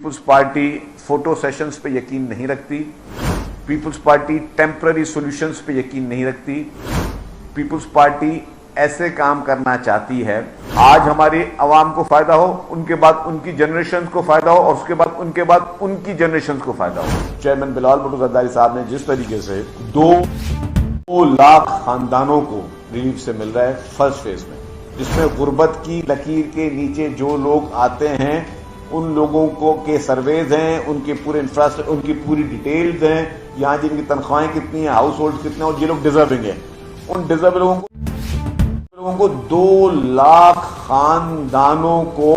Peoples party photo sessions पे यकीन नहीं रखती, पीपल्स पार्टी टेम्पररी सॉल्यूशंस पे यकीन नहीं रखती, पीपल्स पार्टी ऐसे काम करना चाहती है आज हमारी आवाम को फायदा हो, उनके बाद उनकी जनरेशन को फायदा हो और उसके बाद उनके बाद उनकी जनरेशन को फायदा हो। चेयरमैन बिलावल भुट्टो जरदारी साहब ने जिस तरीके से 2 लाख खानदानों को रिलीफ से मिल रहा है फर्स्ट फेज में, जिसमें गुर्बत की लकीर के नीचे जो लोग आते हैं उन लोगों को के सर्वेज हैं, उनके पूरे इंफ्रास्ट्रक्चर, उनकी पूरी डिटेल्स हैं, यहाँ जिनकी तनख्वाहें कितनी हैं, हाउस होल्ड कितने हैं और ये लोग डिजर्विंग हैं, उन डिजर्व लोगों को 2 लाख खानदानों को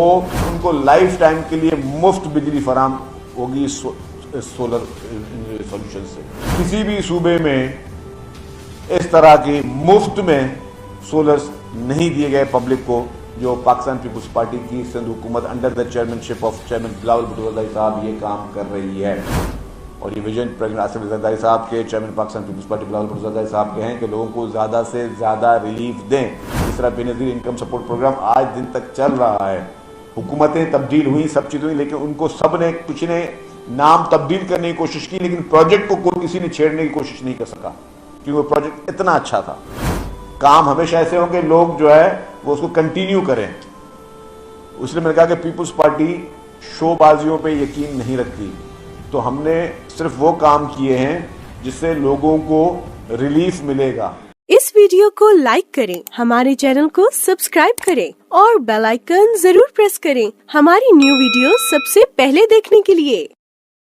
उनको लाइफ टाइम के लिए मुफ्त बिजली फराम होगी सोलर सॉल्यूशन से। किसी भी सूबे में इस तरह की मुफ्त में सोलर्स नहीं दिए गए पब्लिक को, जो पाकिस्तान पीपल्स पार्टी की सिंध हुकूमत under the chairmanship of chairman Bilawal Bhutto Zardari साहब ये काम कर रही है। और ये विजन प्रेसिडेंट आसिफ जरदारी साहब के, चेयरमैन पाकिस्तान पीपल्स पार्टी बिलावल भुट्टो जरदारी साहब के हैं कि लोगों को ज़्यादा से ज़्यादा रिलीफ दें। इस तरह बेनज़ीर इनकम सपोर्ट प्रोग्राम आज दिन तक चल रहा है। हुकूमतें तब्दील हुई, सब चीज़ हुई, लेकिन उनको सब ने कुछ ने नाम तब्दील करने की कोशिश की, लेकिन प्रोजेक्ट को कोई किसी ने छेड़ने की कोशिश नहीं कर सका, क्योंकि वो प्रोजेक्ट इतना अच्छा था। काम हमेशा ऐसे हों कि लोग जो है वो उसको कंटिन्यू करें। इसलिए मैंने कहा कि पीपल्स पार्टी शोबाजियों पे यकीन नहीं रखती, तो हमने सिर्फ वो काम किए हैं जिससे लोगों को रिलीफ मिलेगा। इस वीडियो को लाइक करें, हमारे चैनल को सब्सक्राइब करें और बेल आइकन जरूर प्रेस करें हमारी न्यू वीडियो सबसे पहले देखने के लिए।